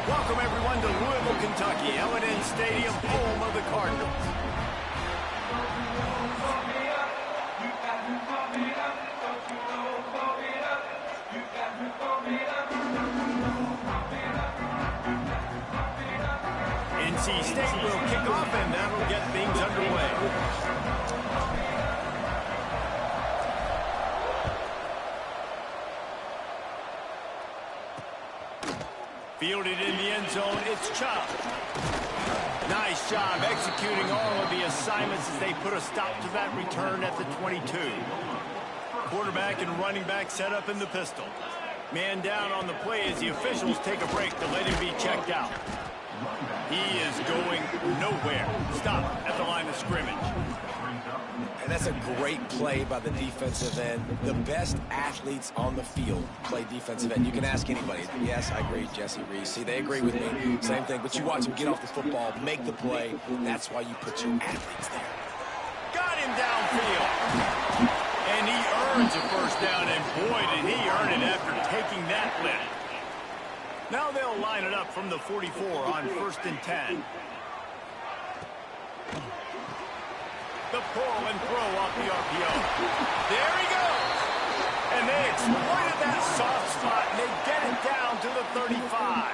Welcome, everyone, to Louisville, Kentucky, L&N Stadium, home of the Cardinals. NC State will kick off, and that'll get things underway. Fielded in the end zone, it's Chubb. Nice job executing all of the assignments as they put a stop to that return at the 22. Quarterback and running back set up in the pistol. Man down on the play as the officials take a break to let him be checked out. He is going nowhere. Stop at the line of scrimmage. And that's a great play by the defensive end. The best athletes on the field play defensive end. You can ask anybody. Yes, I agree, Jesse Reese. See, they agree with me. Same thing. But you watch them get off the football, make the play. That's why you put your athletes there. Got him downfield. And he earns a first down, and boy, did he earn it after taking that lift. Now they'll line it up from the 44 on 1st and 10. The pull and throw off the RPO. There he goes. And they exploited that soft spot, and they get it down to the 35.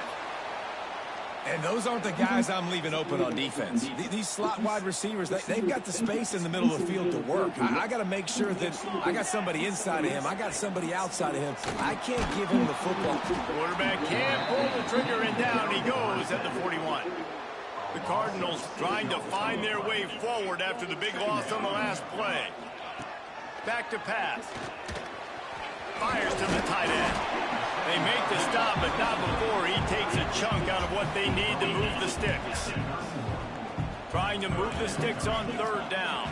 And those aren't the guys I'm leaving open on defense. These slot wide receivers, they've got the space in the middle of the field to work. I got to make sure that I got somebody inside of him. I got somebody outside of him. I can't give him the football. Quarterback can't pull the trigger, and down he goes at the 41. The Cardinals trying to find their way forward after the big loss on the last play. Back to pass. Fires to the tight end. They make the stop, but not before he takes a chunk out of what they need to move the sticks. Trying to move the sticks on 3rd down.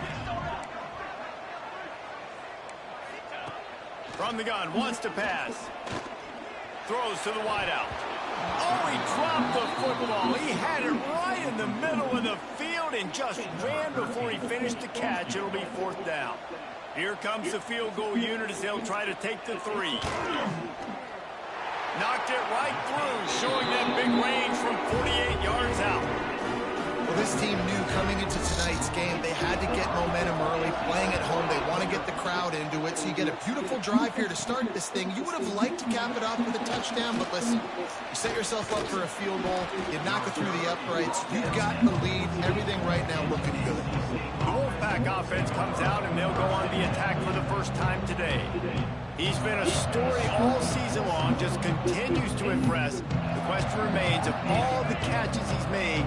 From the gun, wants to pass. Throws to the wideout. Oh, he dropped the football. He had it right in the middle of the field and just ran before he finished the catch. It'll be 4th down. Here comes the field goal unit as they'll try to take the 3. Knocked it right through, showing that big range from 48 yards out. Well, this team knew coming into tonight's game they had to get momentum early. Playing at home, they want to get the crowd into it. So you get a beautiful drive here to start this thing. You would have liked to cap it off with a touchdown, but listen, you set yourself up for a field goal. You knock it through the uprights. You've got the lead. Everything right now looking good. The Wolfpack offense comes out, and they'll go on the attack for the first time today. He's been a story all season long, just continues to impress. The question remains, of all the catches he's made,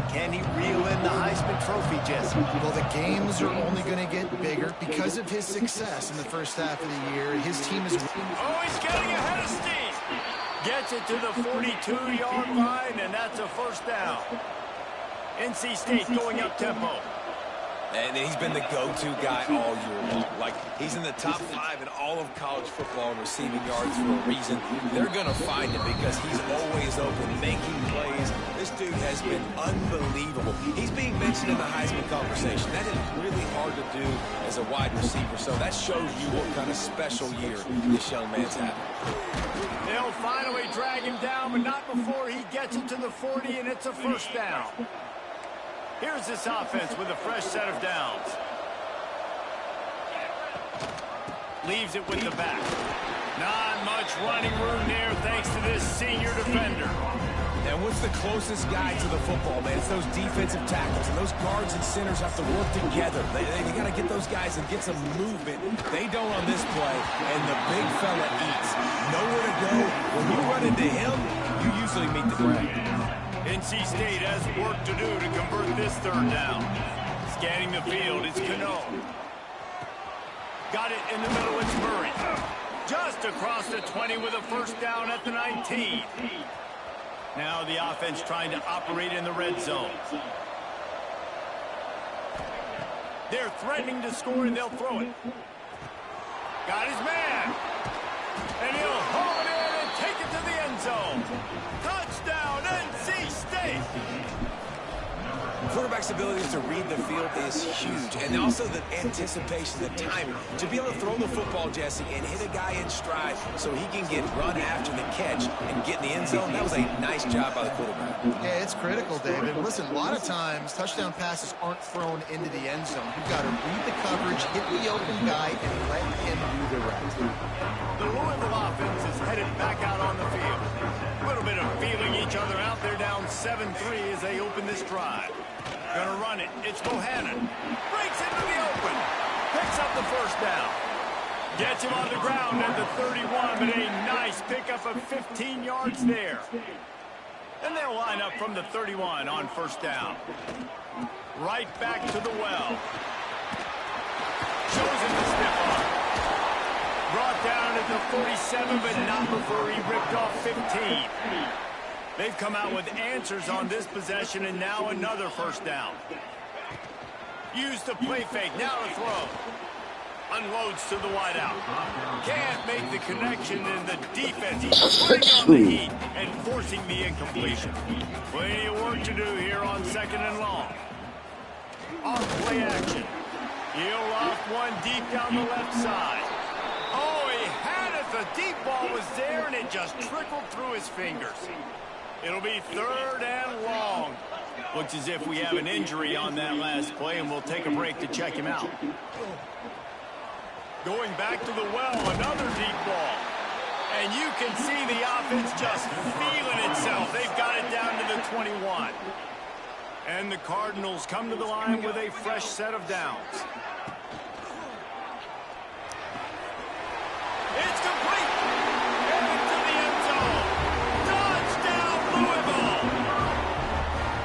can he reel in the Heisman Trophy, Jesse? Well, the games are only going to get bigger because of his success in the first half of the year. His team is... Oh, he's getting ahead of steam. Gets it to the 42-yard line, and that's a first down. NC State going up tempo. And he's been the go-to guy all year long. Like, he's in the top 5 in all of college football in receiving yards for a reason. They're going to find him because he's always open, making plays. This dude has been unbelievable. He's being mentioned in the Heisman conversation. That is really hard to do as a wide receiver. So that shows you what kind of special year this young man's having. They'll finally drag him down, but not before he gets it to the 40, and it's a first down. Here's this offense with a fresh set of downs. Leaves it with the back. Not much running room there thanks to this senior defender. And what's the closest guy to the football, man? It's those defensive tackles, and those guards and centers have to work together. They got to get those guys and get some movement. They don't on this play, and the big fella eats. Nowhere to go. When you run into him, you usually meet the ground. NC State has work to do to convert this 3rd down. Scanning the field, it's Cano. Got it in the middle, it's Murray. Just across the 20 with a first down at the 19. Now the offense trying to operate in the red zone. They're threatening to score, and they'll throw it. Got his man. And he'll haul it in and take it to the end zone. Touchdown, NC State. quarterback's ability to read the field is huge, and also the anticipation, the timing. To be able to throw the football, Jesse, and hit a guy in stride so he can get run after the catch and get in the end zone, that was a nice job by the quarterback. Yeah, it's critical, David. Listen, a lot of times, touchdown passes aren't thrown into the end zone. You've got to read the coverage, hit the open guy, and let him do the rest. The Louisville offense is headed back out on the field. A little bit of feeling each other out. They're down 7-3 as they open this drive. Gonna run it. It's Bohannon. Breaks into the open. Picks up the first down. Gets him on the ground at the 31, but a nice pickup of 15 yards there. And they'll line up from the 31 on first down. Right back to the well. Shows him the stiff arm. Brought down at the 47, but not before he ripped off 15. They've come out with answers on this possession, and now another first down. Used the play fake, now to throw. Unloads to the wideout. Can't make the connection, and the defense putting on the heat and forcing the incompletion. Plenty of work to do here on second and long. Off play action. He'll off one deep down the left side. Oh, he had it. The deep ball was there, and it just trickled through his fingers. It'll be third and long. Looks as if we have an injury on that last play, and we'll take a break to check him out. Going back to the well, another deep ball. And you can see the offense just feeling itself. They've got it down to the 21. And the Cardinals come to the line with a fresh set of downs. It's complete. Into the end zone. Touchdown, Louisville.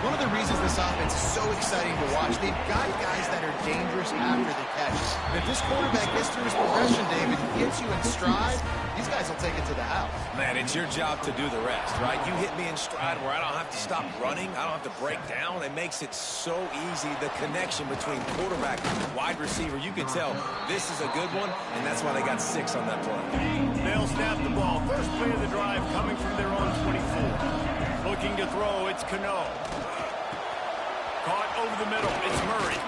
One of the reasons this offense is so exciting to watch, they've got guys that are dangerous after the catch. And if this quarterback gets through his progression, David, gets you in stride, these guys will take it to the house. Man, it's your job to do the rest, right? You hit me in stride where I don't have to stop running. I don't have to break down. It makes it so easy. The connection between quarterback and wide receiver, you can tell this is a good one, and that's why they got 6 on that play. They'll snap the ball. First play of the drive coming from their own 24. Looking to throw, it's Cano. Caught over the middle, it's Murray.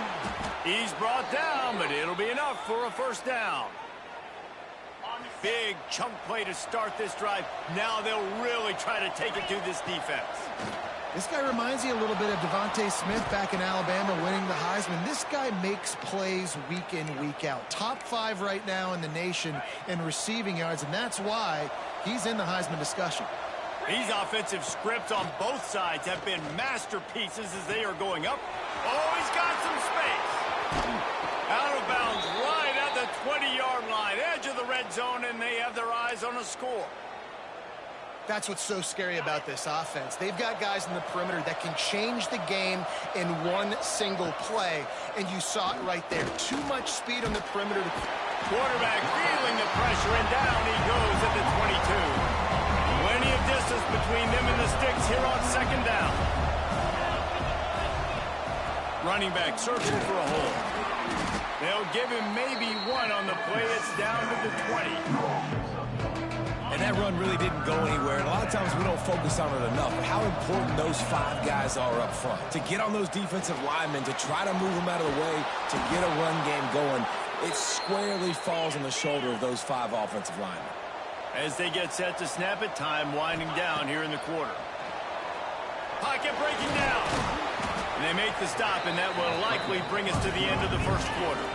He's brought down, but it'll be enough for a first down. Big chunk play to start this drive. Now they'll really try to take it to this defense. This guy reminds you a little bit of Devontae Smith back in Alabama winning the Heisman. This guy makes plays week in, week out. Top 5 right now in the nation in receiving yards, and that's why he's in the Heisman discussion. These offensive scripts on both sides have been masterpieces as they are going up. Oh, he's got some space. Out of bounds right at the 20-yard line, edge of the red zone, and they have their eyes on a score. That's what's so scary about this offense. They've got guys in the perimeter that can change the game in one single play, and you saw it right there. Too much speed on the perimeter. Quarterback feeling the pressure, and down he goes at the 22. Plenty of distance between them and the sticks here on second down. Running back searching for a hole. They'll give him maybe one on the play. It's down to the 20. And that run really didn't go anywhere. And a lot of times we don't focus on it enough. But how important those 5 guys are up front. To get on those defensive linemen, to try to move them out of the way, to get a run game going, it squarely falls on the shoulder of those 5 offensive linemen. As they get set to snap it, time winding down here in the quarter. Pocket breaking down. And they make the stop, and that will likely bring us to the end of the first quarter.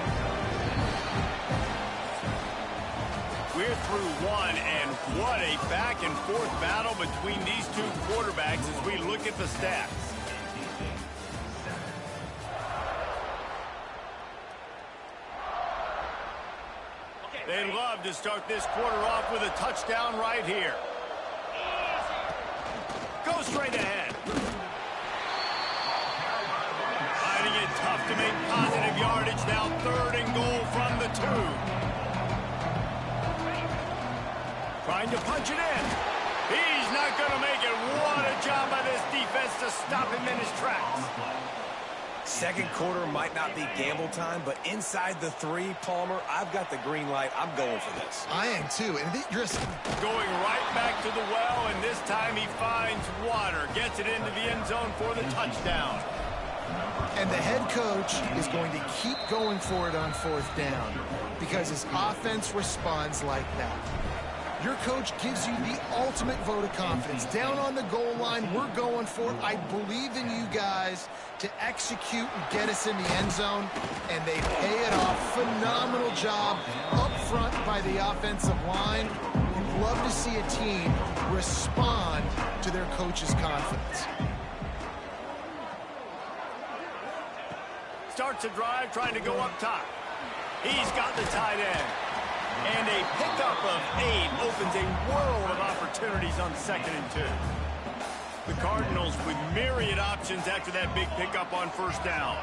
We're through one, and what a back-and-forth battle between these two quarterbacks as we look at the stats. They'd love to start this quarter off with a touchdown right here. Go straight ahead. Finding it tough to make positive yardage. Now 3rd and goal from the 2. Trying to punch it in. He's not going to make it. What a job by this defense to stop him in his tracks. Second quarter might not be gamble time, but inside the 3, Palmer, I've got the green light. I'm going for this. I am too. And going right back to the well, and this time he finds water. Gets it into the end zone for the touchdown. And the head coach is going to keep going for it on 4th down because his offense responds like that. Your coach gives you the ultimate vote of confidence. Down on the goal line, we're going for it. I believe in you guys to execute and get us in the end zone, and they pay it off. Phenomenal job up front by the offensive line. You'd love to see a team respond to their coach's confidence. Starts a drive trying to go up top. He's got the tight end. And a pickup of 8 opens a world of opportunities on 2nd and 2. The Cardinals with myriad options after that big pickup on 1st down.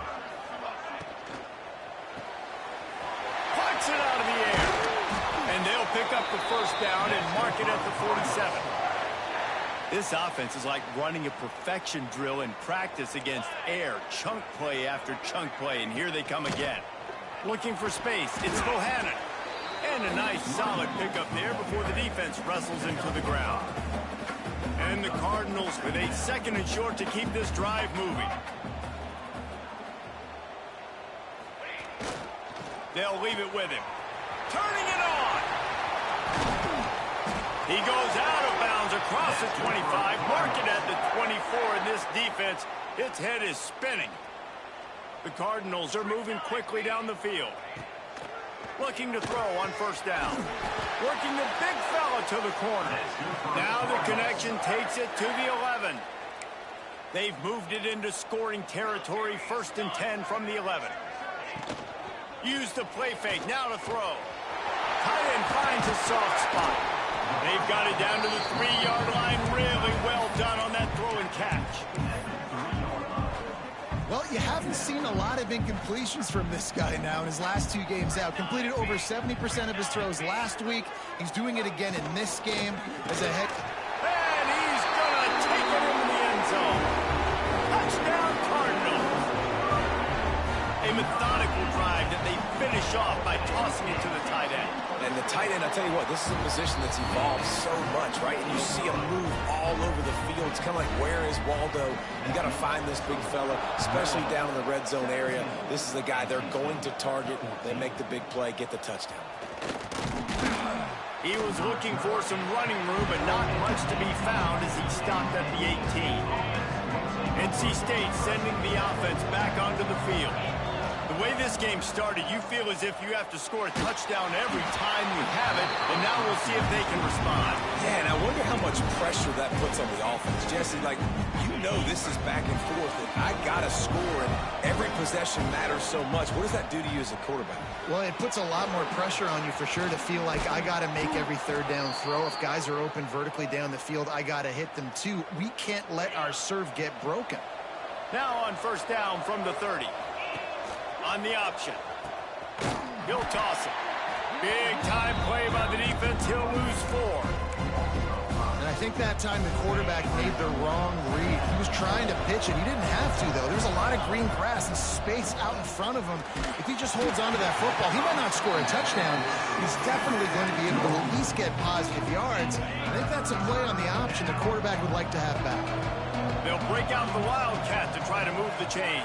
Plucks it out of the air. And they'll pick up the 1st down and mark it at the 47. This offense is like running a perfection drill in practice against air. Chunk play after chunk play, and here they come again. Looking for space, it's Bohannon. And a nice solid pickup there before the defense wrestles him to the ground. And the Cardinals with a 2nd and short to keep this drive moving. They'll leave it with him. Turning it on. He goes out of bounds across the 25, marking at the 24, and this defense, its head is spinning. The Cardinals are moving quickly down the field. Looking to throw on 1st down. Working the big fella to the corner. Now the connection takes it to the 11. They've moved it into scoring territory, 1st and 10 from the 11. Use the play fake, now to throw. Tight end finds a soft spot. They've got it down to the 3-yard line. Really well done on that throw and catch. Well, you haven't seen a lot of incompletions from this guy now in his last 2 games out. Completed over 70% of his throws last week. He's doing it again in this game as a head. And he's going to take it into the end zone. Touchdown, Cardinals. A methodical drive that they finish off by tossing it to the tight end. And the tight end, I'll tell you what, this is a position that's evolved so much, right? And you see him move all over the field. It's kind of like, where is Waldo? You got to find this big fella, especially down in the red zone area. This is the guy they're going to target. They make the big play, get the touchdown. He was looking for some running room, but not much to be found as he stopped at the 18. NC State sending the offense back onto the field. The way this game started, you feel as if you have to score a touchdown every time you have it, and now we'll see if they can respond. Yeah, and I wonder how much pressure that puts on the offense. Jesse, like, you know this is back and forth, and I got to score, and every possession matters so much. What does that do to you as a quarterback? Well, it puts a lot more pressure on you for sure to feel like I got to make every 3rd down throw. If guys are open vertically down the field, I got to hit them too. We can't let our serve get broken. Now on 1st down from the 30. On the option. He'll toss it. Big time play by the defense. He'll lose 4. And I think that time the quarterback made the wrong read. He was trying to pitch it. He didn't have to, though. There's a lot of green grass and space out in front of him. If he just holds onto that football, he might not score a touchdown. He's definitely going to be able to at least get positive yards. I think that's a play on the option the quarterback would like to have back. They'll break out the Wildcat to try to move the chains.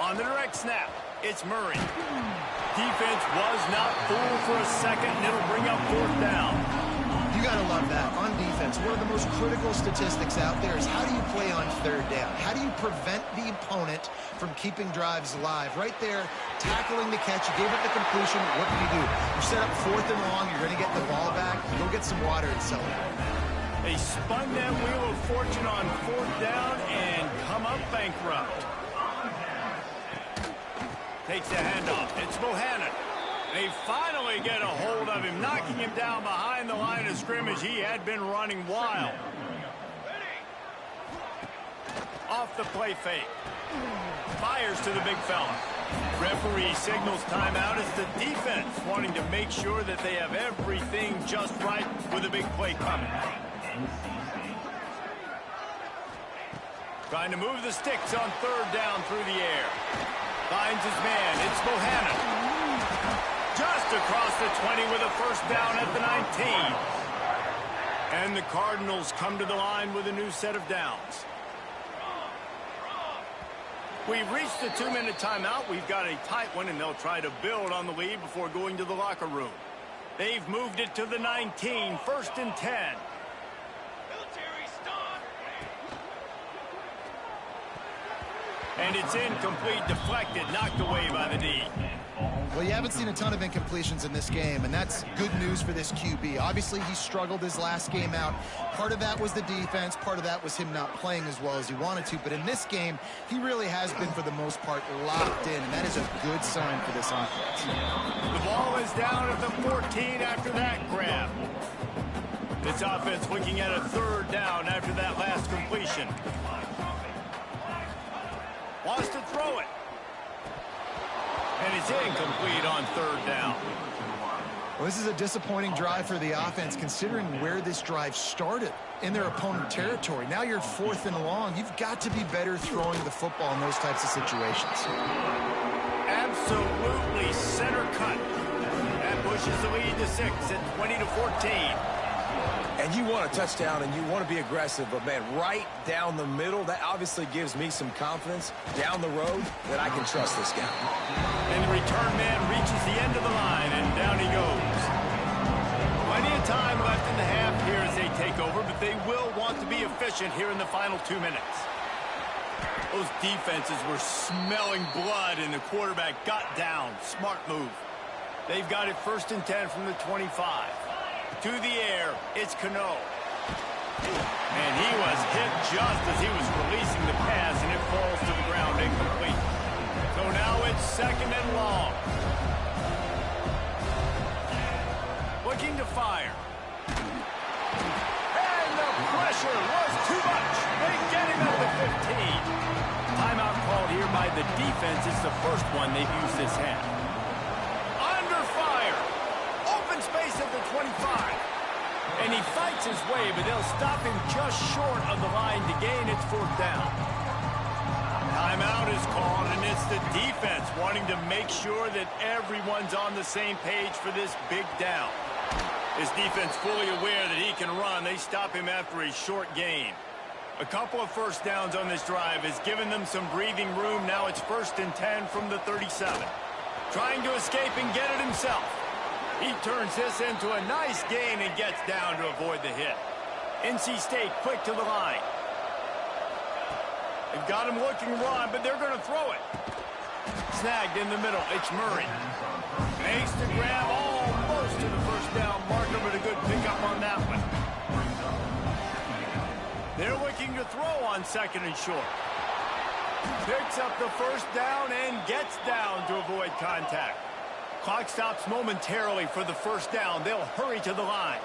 On the direct snap, it's Murray. Defense was not fooled for a second, and it'll bring up 4th down. You got to love that. On defense, one of the most critical statistics out there is how do you play on 3rd down? How do you prevent the opponent from keeping drives alive? Right there, tackling the catch. You gave up the completion. What do? You set up 4th and long. You're going to get the ball back. Go get some water and sell it. They spun that wheel of fortune on 4th down and come up bankrupt. Takes the handoff. It's Bohannon. They finally get a hold of him, knocking him down behind the line of scrimmage. He had been running wild. Off the play fake. Fires to the big fella. Referee signals timeout as the defense wanting to make sure that they have everything just right with a big play coming. Trying to move the sticks on 3rd down through the air. Finds his man. It's Bohannon. Just across the 20 with a 1st down at the 19. And the Cardinals come to the line with a new set of downs. We've reached the 2-minute timeout. We've got a tight one, and they'll try to build on the lead before going to the locker room. They've moved it to the 19, 1st and 10. And it's incomplete, deflected, knocked away by the D. Well, you haven't seen a ton of incompletions in this game, and that's good news for this QB. Obviously, he struggled his last game out. Part of that was the defense. Part of that was him not playing as well as he wanted to. But in this game, he really has been, for the most part, locked in, and that is a good sign for this offense. The ball is down at the 14 after that grab. This offense looking at a 3rd down after that last completion. Wants to throw it. And it's incomplete on 3rd down. Well, this is a disappointing drive for the offense, considering where this drive started, in their opponent territory. Now you're 4th and long. You've got to be better throwing the football in those types of situations. Absolutely center cut. That pushes the lead to 6 at 20-14. And you want a touchdown, and you want to be aggressive, but, man, right down the middle, that obviously gives me some confidence down the road that I can trust this guy. And the return man reaches the end of the line, and down he goes. Plenty of time left in the half here as they take over, but they will want to be efficient here in the final 2 minutes. Those defenses were smelling blood, and the quarterback got down. Smart move. They've got it 1st and 10 from the 25. To the air, it's Cano. And he was hit just as he was releasing the pass, and it falls to the ground incomplete. So now it's 2nd and long. Looking to fire. And the pressure was too much. They get him at the 15. Timeout called here by the defense. It's the first one they've used this half. Under fire. Open space at the 25. And he fights his way, but they'll stop him just short of the line to gain its 4th down. Timeout is called, and it's the defense wanting to make sure that everyone's on the same page for this big down. This defense fully aware that he can run. They stop him after a short gain. A couple of 1st downs on this drive has given them some breathing room. Now it's 1st and 10 from the 37. Trying to escape and get it himself. He turns this into a nice gain and gets down to avoid the hit. NC State quick to the line. They've got him looking run, but they're going to throw it. Snagged in the middle. It's Murray. Makes the grab almost to the 1st down marker, but a good pickup on that one. They're looking to throw on 2nd and short. Picks up the 1st down and gets down to avoid contact. Clock stops momentarily for the 1st down. They'll hurry to the line.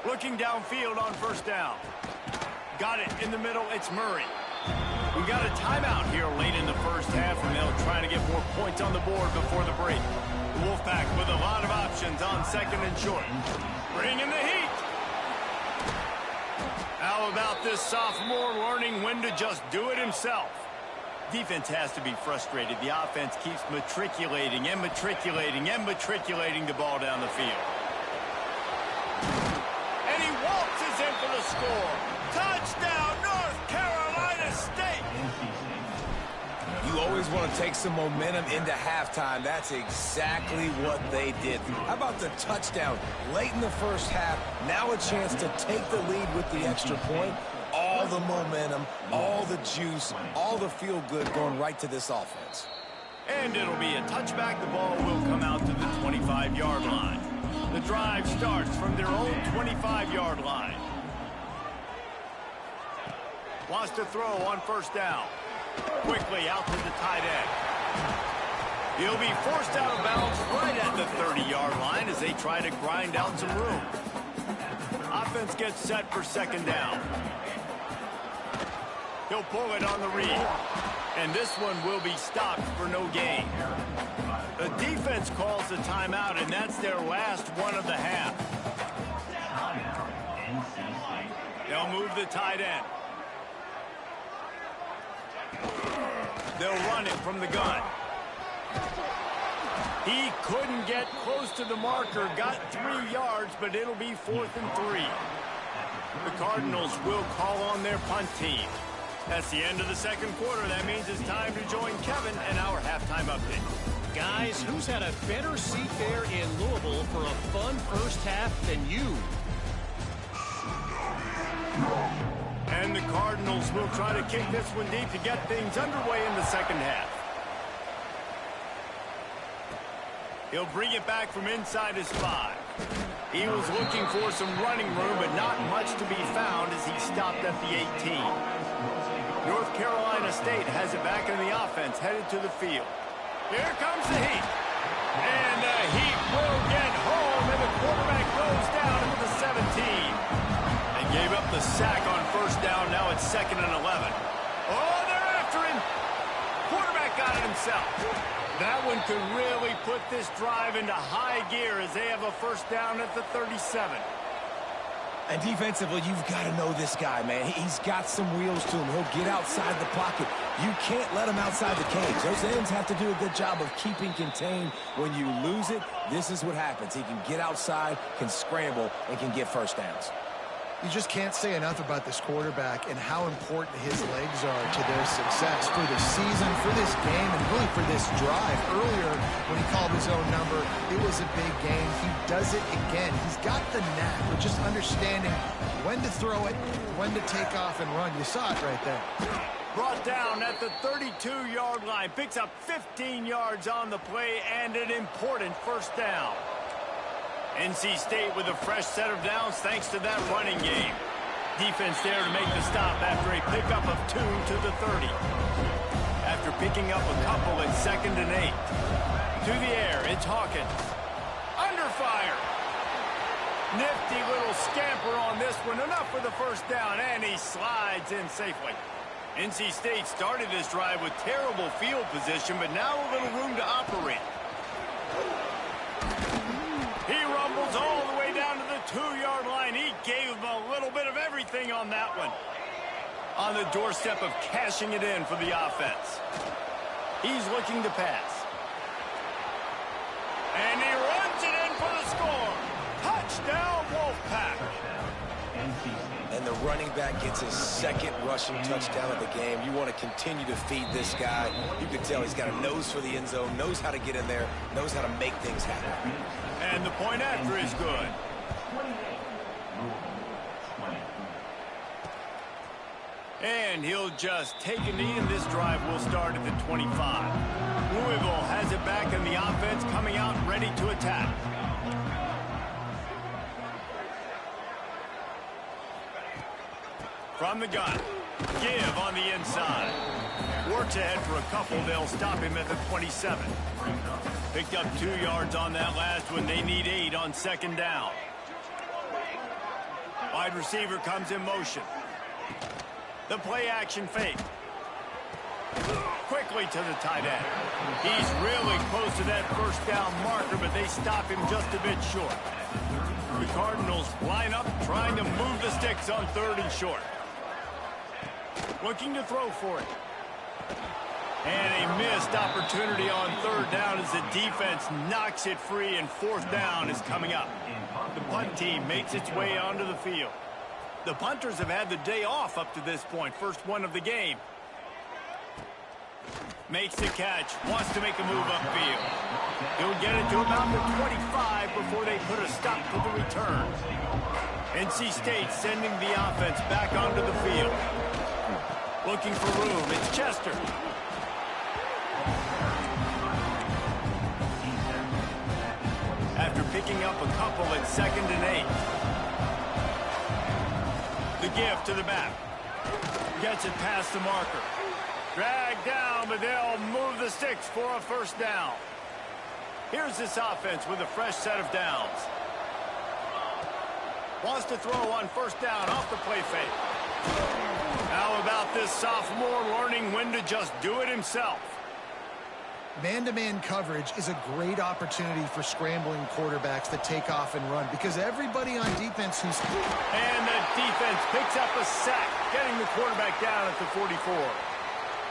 Looking downfield on 1st down. Got it in the middle. It's Murray. We've got a timeout here late in the 1st half, and they'll try to get more points on the board before the break. The Wolfpack with a lot of options on 2nd and short. Bringing the heat. How about this sophomore learning when to just do it himself? Defense has to be frustrated. The offense keeps matriculating and matriculating and matriculating the ball down the field. And he waltzes in for the score. Touchdown, North Carolina State! You always want to take some momentum into halftime. That's exactly what they did. How about the touchdown late in the 1st half? Now a chance to take the lead with the extra point. All the momentum, all the juice, all the feel-good going right to this offense. And it'll be a touchback. The ball will come out to the 25-yard line. The drive starts from their own 25-yard line. Wants to throw on 1st down. Quickly out to the tight end. He'll be forced out of bounds right at the 30-yard line as they try to grind out some room. Offense gets set for 2nd down. He'll pull it on the read. And this one will be stopped for no gain. The defense calls the timeout, and that's their last one of the half. They'll move the tight end. They'll run it from the gun. He couldn't get close to the marker, got 3 yards, but it'll be 4th and 3. The Cardinals will call on their punt team. That's the end of the second quarter. That means it's time to join Kevin and our halftime update. Guys, who's had a better seat there in Louisville for a fun first half than you? And the Cardinals will try to kick this one deep to get things underway in the second half. He'll bring it back from inside his 5. He was looking for some running room, but not much to be found as he stopped at the 18. North Carolina State has it back in the offense, headed to the field. Here comes the heat. And the heat will get home, and the quarterback goes down at the 17. They gave up the sack on first down. Now it's 2nd and 11. Oh, they're after him. Quarterback got it himself. That one could really put this drive into high gear as they have a first down at the 37. And defensively, you've got to know this guy, man. He's got some wheels to him. He'll get outside the pocket. You can't let him outside the cage. Those ends have to do a good job of keeping contained. When you lose it, this is what happens. He can get outside, can scramble, and can get first downs. You just can't say enough about this quarterback and how important his legs are to their success for the season, for this game, and really for this drive. Earlier, when he called his own number, it was a big game. He does it again. He's got the knack of just understanding when to throw it, when to take off and run. You saw it right there. Brought down at the 32-yard line. Picks up 15 yards on the play and an important first down. NC State with a fresh set of downs thanks to that running game. Defense there to make the stop after a pickup of 2 to the 30. After picking up a couple at 2nd and 8. To the air, it's Hawkins. Under fire. Nifty little scamper on this one. Enough for the first down, and he slides in safely. NC State started this drive with terrible field position, but now a little room to operate. He rumbles all the way down to the 2-yard line. He gave him a little bit of everything on that one. On the doorstep of cashing it in for the offense. He's looking to pass. And he runs it in for the score. Touchdown, Wolfpack. And the running back gets his 2nd rushing touchdown of the game. You want to continue to feed this guy. You can tell he's got a nose for the end zone, knows how to get in there, knows how to make things happen. And the point after is good. And he'll just take a knee, and this drive will start at the 25. Louisville has it back in the offense, coming out ready to attack. From the gun, give on the inside. Works ahead for a couple. They'll stop him at the 27. Picked up 2 yards on that last one. They need 8 on 2nd down. Wide receiver comes in motion. The play action fake. Quickly to the tight end. He's really close to that first down marker, but they stop him just a bit short. The Cardinals line up, trying to move the sticks on 3rd and short. Looking to throw for it. And a missed opportunity on 3rd down as the defense knocks it free, and 4th down is coming up. The punt team makes its way onto the field. The punters have had the day off up to this point. First one of the game. Makes the catch. Wants to make a move upfield. He'll get it to about the 25 before they put a stop to the return. NC State sending the offense back onto the field. Looking for room. It's Chester. After picking up a couple at 2nd and 8. The give to the back. Gets it past the marker. Dragged down, but they'll move the sticks for a first down. Here's this offense with a fresh set of downs. Wants to throw on first down off the play fake. How about this sophomore learning when to just do it himself? Man-to-man coverage is a great opportunity for scrambling quarterbacks that take off and run, because everybody on defense who's... And the defense picks up a sack, getting the quarterback down at the 44.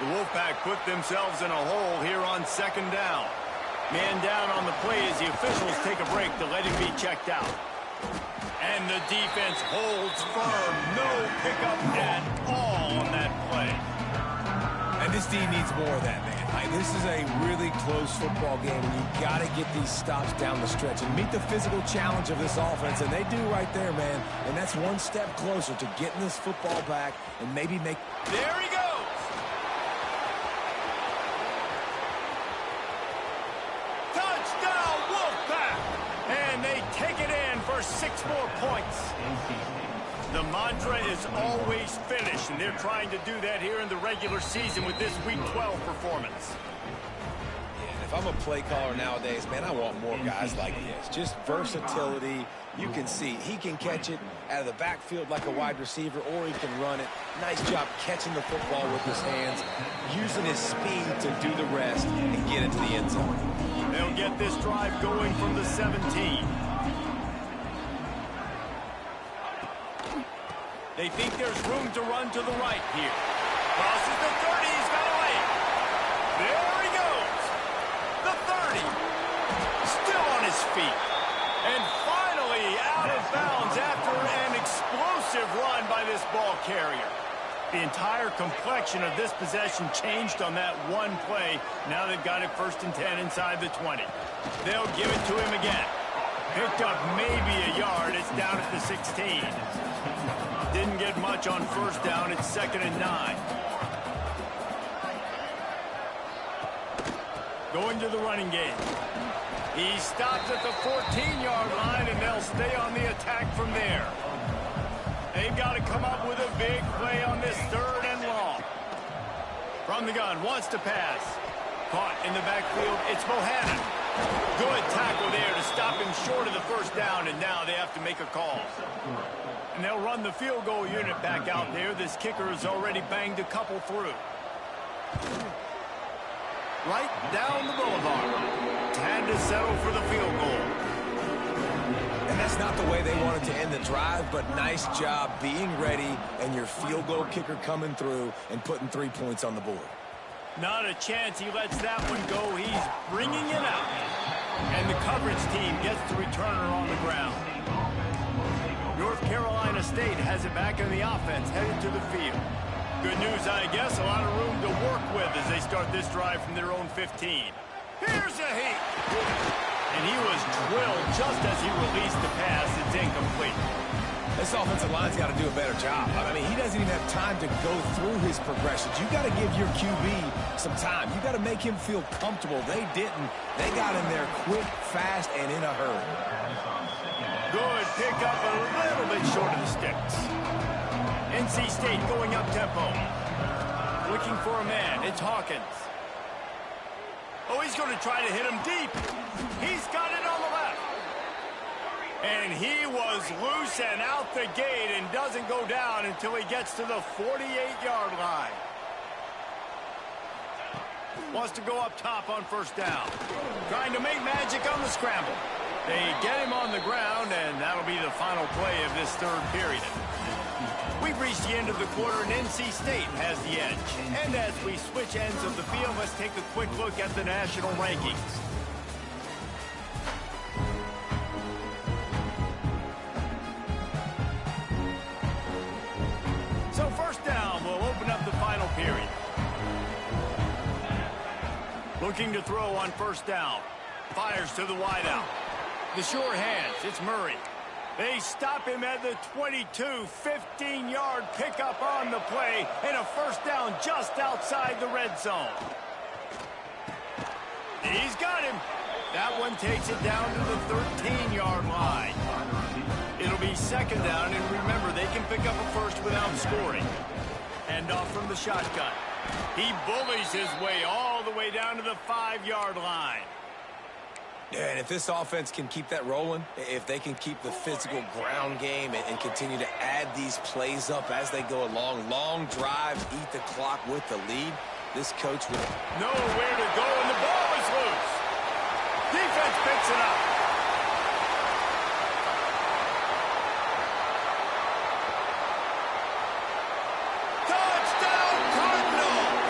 The Wolfpack put themselves in a hole here on 2nd down. Man down on the play as the officials take a break to let him be checked out. And the defense holds firm. No pickup at all on that play. D needs more of that, man. This is a really close football game, and you got to get these stops down the stretch and meet the physical challenge of this offense, and they do right there, man. And that's one step closer to getting this football back and maybe make... There he goes! Touchdown, Wolfpack! And they take it in for 6 more points. The mantra is always finish, and they're trying to do that here in the regular season with this Week 12 performance. Yeah, and if I'm a play caller nowadays, man, I want more guys like this. Just versatility. You can see he can catch it out of the backfield like a wide receiver, or he can run it. Nice job catching the football with his hands, using his speed to do the rest and get into the end zone. They'll get this drive going from the 17. They think there's room to run to the right here. Crosses the 30. He's got a lane. There he goes. The 30. Still on his feet. And finally out of bounds after an explosive run by this ball carrier. The entire complexion of this possession changed on that one play. Now they've got it 1st and 10 inside the 20. They'll give it to him again. Picked up maybe a yard. It's down at the 16. Didn't get much on 1st down. It's 2nd and 9. Going to the running game. He stops at the 14-yard line, and they'll stay on the attack from there. They've got to come up with a big play on this 3rd and long. From the gun, wants to pass. Caught in the backfield. It's Bohannon. Good tackle there to stop him short of the 1st down, and now they have to make a call. And they'll run the field goal unit back out there. This kicker has already banged a couple through. Right down the boulevard. Had to settle for the field goal. And that's not the way they wanted to end the drive, but nice job being ready and your field goal kicker coming through and putting 3 points on the board. Not a chance he lets that one go. He's bringing it out. And the coverage team gets the returner on the ground. North Carolina State has it back in the offense, headed to the field. Good news, I guess, a lot of room to work with as they start this drive from their own 15. Here's a heat. And he was drilled just as he released the pass. It's incomplete. This offensive line's got to do a better job. I mean, he doesn't even have time to go through his progressions. You got to give your QB some time. You got to make him feel comfortable. They didn't. They got in there quick, fast, and in a hurry. Good pick up, a little bit short of the sticks. NC State going up tempo. Looking for a man. It's Hawkins. Oh, he's going to try to hit him deep. He's got it on the left. And he was loose and out the gate and doesn't go down until he gets to the 48-yard line. Wants to go up top on 1st down. Trying to make magic on the scramble. They get him on the ground, and that'll be the final play of this 3rd period. We've reached the end of the quarter, and NC State has the edge. And as we switch ends of the field, let's take a quick look at the national rankings. So 1st down will open up the final period. Looking to throw on 1st down. Fires to the wideout. The sure hands, it's Murray. They stop him at the 22, 15-yard pickup on the play, and a 1st down just outside the red zone. He's got him. That one takes it down to the 13-yard line. It'll be 2nd down, and remember, they can pick up a 1st without scoring. Hand off from the shotgun. He bullies his way all the way down to the 5-yard line. Yeah, and if this offense can keep that rolling, if they can keep the physical ground game and continue to add these plays up as they go along, long drives, eat the clock with the lead, this coach will... Nowhere to go, and the ball is loose. Defense picks it up. Touchdown, Cardinals!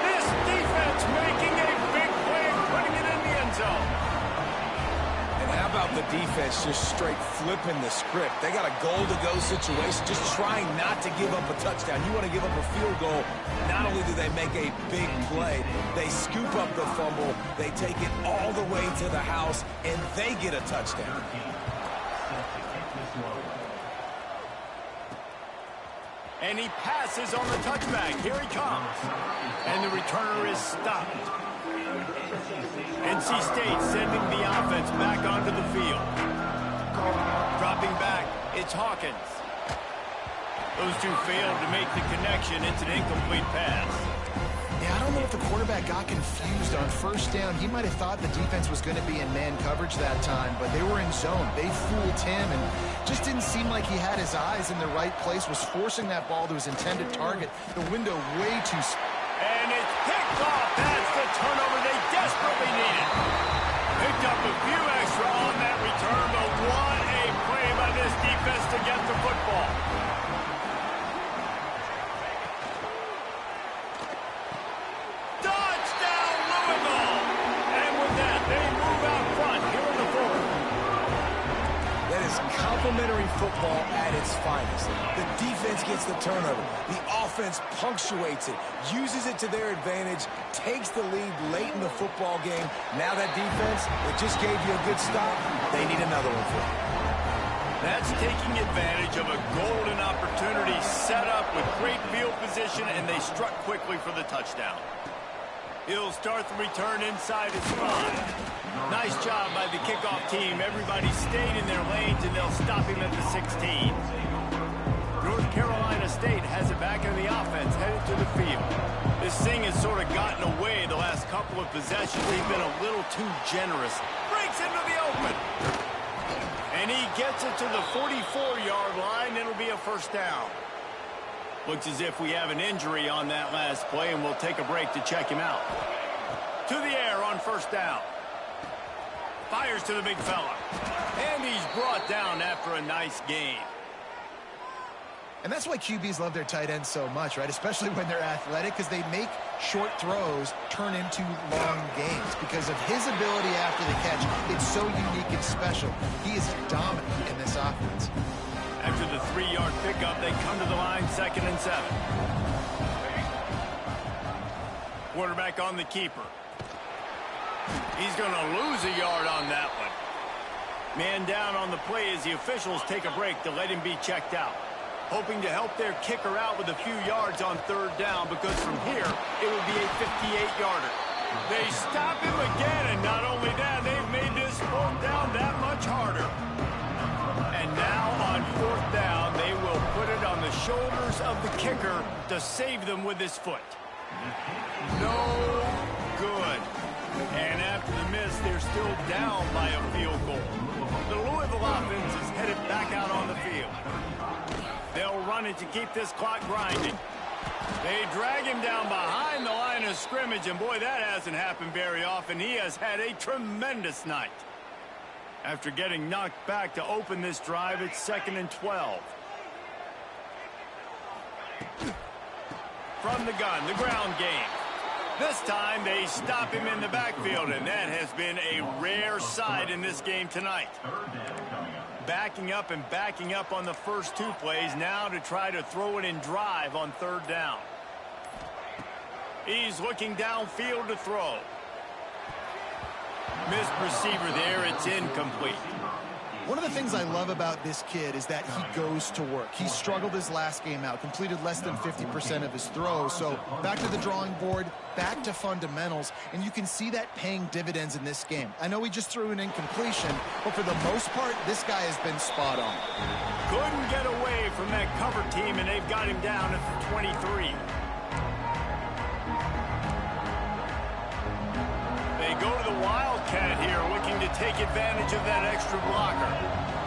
This defense making a big play and putting it in the end zone. How about about the defense just straight flipping the script. They got a goal-to-go situation, just trying not to give up a touchdown. You want to give up a field goal, not only do they make a big play, they scoop up the fumble, they take it all the way to the house, and they get a touchdown. And he passes on the touchback. Here he comes. And the returner is stopped. NC State sending the offense back onto the field. Dropping back, it's Hawkins. Those two failed to make the connection. It's an incomplete pass. Yeah, I don't know if the quarterback got confused on first down. He might have thought the defense was going to be in man coverage that time, but they were in zone. They fooled him and just didn't seem like he had his eyes in the right place, was forcing that ball to his intended target. The window way too small. And it's picked off. That's the turnover they desperately needed. Picked up a few extra on that return, but what a play by this defense to get the football. Touchdown, Louisville! And with that, they move out front here in the fourth. That is complimentary football at its finest. The defense gets the turnover. The offense punctuates it, uses it to their advantage, takes the lead late in the football game. Now that defense, that just gave you a good stop, they need another one for you. That's taking advantage of a golden opportunity set up with great field position, and they struck quickly for the touchdown. He'll start the return inside his 5. Nice job by the kickoff team. Everybody stayed in their lanes, and they'll stop him at the 16. North Carolina State has it back in the offense, headed to the field. This thing has sort of gotten away the last couple of possessions. They've been a little too generous. Breaks into the open. And he gets it to the 44-yard line. It'll be a first down. Looks as if we have an injury on that last play, and we'll take a break to check him out. To the air on first down. Fires to the big fella. And he's brought down after a nice gain. And that's why QBs love their tight ends so much, right? Especially when they're athletic, because they make short throws turn into long games. Because of his ability after the catch, it's so unique and special. He is dominant in this offense. After the 3-yard pickup, they come to the line, 2nd and 7. Quarterback on the keeper. He's going to lose a yard on that one. Man down on the play as the officials take a break to let him be checked out. Hoping to help their kicker out with a few yards on 3rd down, because from here, it would be a 58-yarder. They stop him again, and not only that, they've made this 4th down that much harder. And now on 4th down, they will put it on the shoulders of the kicker to save them with his foot. No good. And after the miss, they're still down by a field goal. The Louisville offense is headed back out on the field. They'll run it to keep this clock grinding. They drag him down behind the line of scrimmage, and boy, that hasn't happened very often. He has had a tremendous night. After getting knocked back to open this drive, it's 2nd and 12. From the gun, the ground game. This time, they stop him in the backfield, and that has been a rare sight in this game tonight. Backing up and backing up on the first 2 plays, now to try to throw it in drive on 3rd down. He's looking downfield to throw. Missed receiver there, it's incomplete. One of the things I love about this kid is that he goes to work. He struggled his last game out, completed less than 50% of his throws. So back to the drawing board, back to fundamentals, and you can see that paying dividends in this game. I know he just threw an incompletion, but for the most part, this guy has been spot on. Couldn't get away from that cover team, and they've got him down at the 23. They go to the Wildcat here, looking to take advantage of that extra blocker.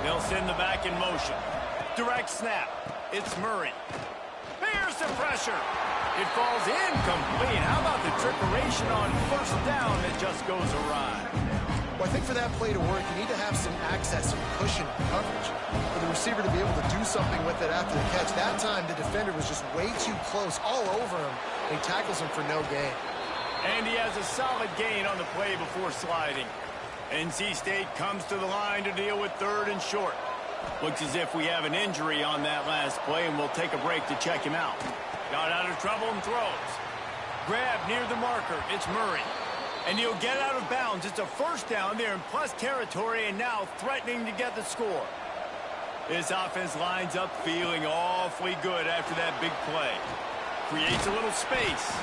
They'll send the back in motion. Direct snap. It's Murray. Here's the pressure. It falls incomplete. How about the trickeration on 1st down that just goes awry? Well, I think for that play to work, you need to have some access and cushion coverage. For the receiver to be able to do something with it after the catch. That time, the defender was just way too close, all over him. He tackles him for no gain. And he has a solid gain on the play before sliding. NC State comes to the line to deal with 3rd and short. Looks as if we have an injury on that last play, and we'll take a break to check him out. Got out of trouble and throws. Grab near the marker. It's Murray. And he'll get out of bounds. It's a first down there in plus territory, and now threatening to get the score. This offense lines up feeling awfully good after that big play. Creates a little space.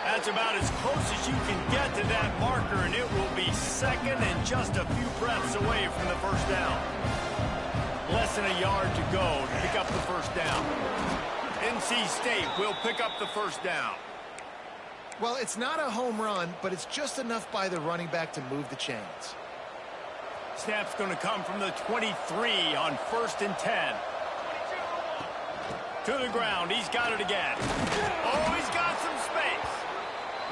That's about as close as you can get to that marker, and it will be 2nd and just a few breaths away from the first down. Less than a yard to go to pick up the first down. NC State will pick up the first down. Well, it's not a home run, but it's just enough by the running back to move the chains. Snap's going to come from the 23 on 1st and 10. To the ground. He's got it again. Oh, he's got some space.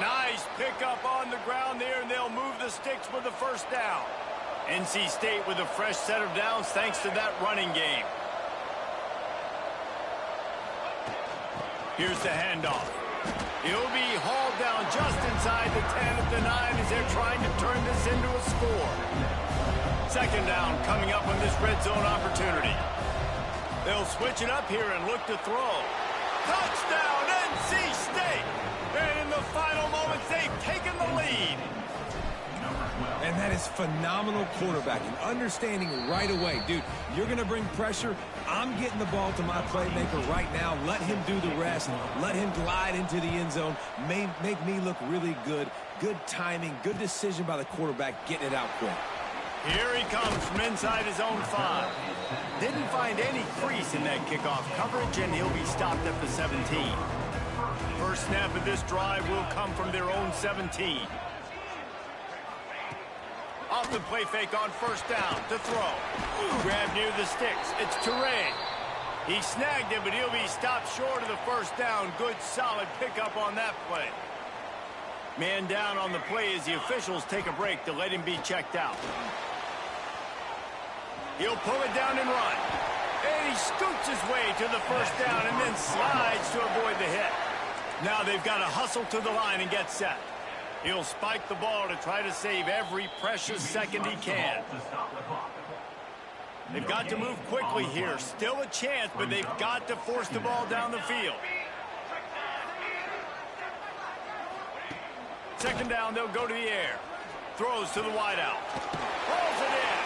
Nice pickup on the ground there, and they'll move the sticks with the first down. NC State with a fresh set of downs thanks to that running game. Here's the handoff. He'll be hauled down just inside the 10 at the 9 as they're trying to turn this into a score. 2nd down coming up on this red zone opportunity. They'll switch it up here and look to throw. Touchdown, NC State! And in the final moments, they've taken the lead. And that is phenomenal quarterbacking. Understanding right away, dude, you're going to bring pressure. I'm getting the ball to my playmaker right now. Let him do the rest. Let him glide into the end zone. Make me look really good. Good timing, good decision by the quarterback, getting it out quick. Here he comes from inside his own 5. Didn't find any crease in that kickoff coverage, and he'll be stopped at the 17. First snap of this drive will come from their own 17. Off the play fake on first down to throw. Grab near the sticks. It's Toure. He snagged it, but he'll be stopped short of the first down. Good, solid pickup on that play. Man down on the play as the officials take a break to let him be checked out. He'll pull it down and run. And he scoots his way to the first down and then slides to avoid the hit. Now they've got to hustle to the line and get set. He'll spike the ball to try to save every precious second he can. They've got to move quickly here. Still a chance, but they've got to force the ball down the field. 2nd down, they'll go to the air. Throws to the wideout. Pulls it in.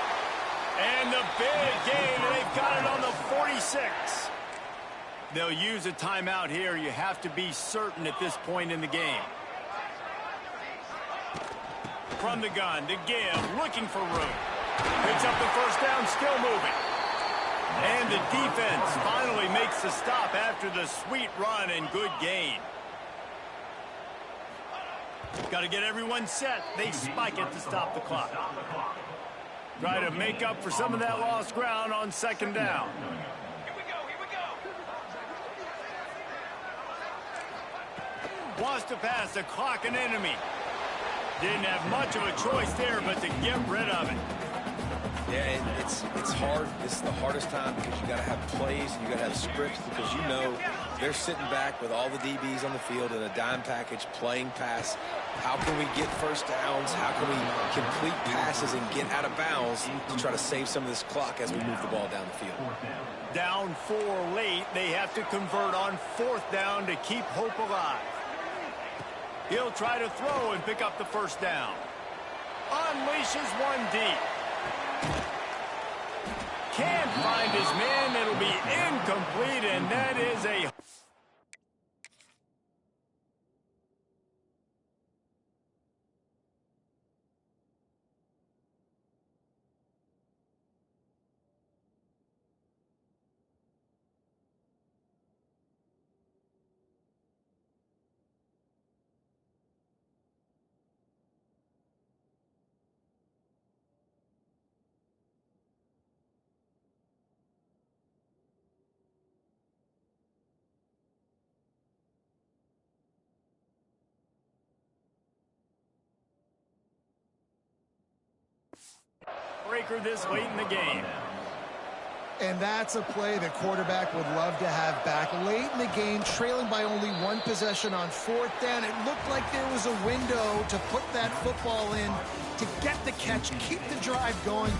And the big gain, and they've got it on the 46. They'll use a timeout here. You have to be certain at this point in the game. From the gun to give, looking for room. Picks up the first down, still moving. And the defense finally makes the stop after the sweet run and good gain. Got to get everyone set. They spike it to stop the clock. Try to make up for some of that lost ground on 2nd down. Wants to pass the clock an enemy. Didn't have much of a choice there, but to get rid of it. Yeah, it's hard. This is the hardest time because you got to have plays and you got to have scripts because you know they're sitting back with all the DBs on the field in a dime package playing pass. How can we get first downs? How can we complete passes and get out of bounds to try to save some of this clock as we move the ball down the field? Down 4 late. They have to convert on 4th down to keep hope alive. He'll try to throw and pick up the first down. Unleashes one deep. Can't find his man. It'll be incomplete, and that is a... breaker this late in the game. And that's a play the quarterback would love to have back. Late in the game, trailing by only one possession on 4th down, it looked like there was a window to put that football in, to get the catch, keep the drive going.